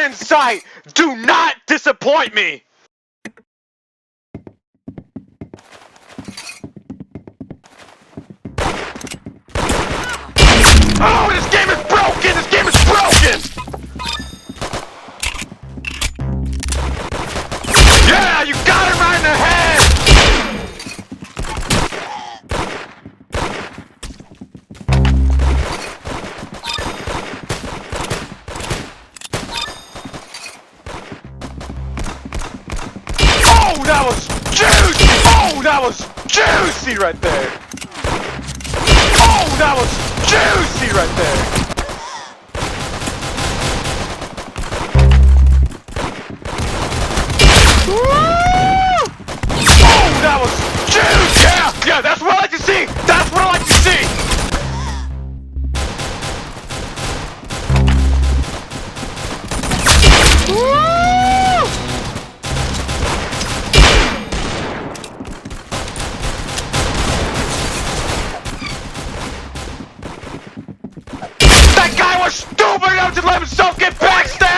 in sight. Do not disappoint me. Oh, this game is broken! This game is broken! Yeah, you got it right in the head! Oh, that was juicy! Oh, that was juicy right there! Oh, that was juicy right there! Woo! Oh, that was juicy! Yeah, that's what I like to see! That's what I like to see! Woo! That guy was stupid enough to let himself get backstage!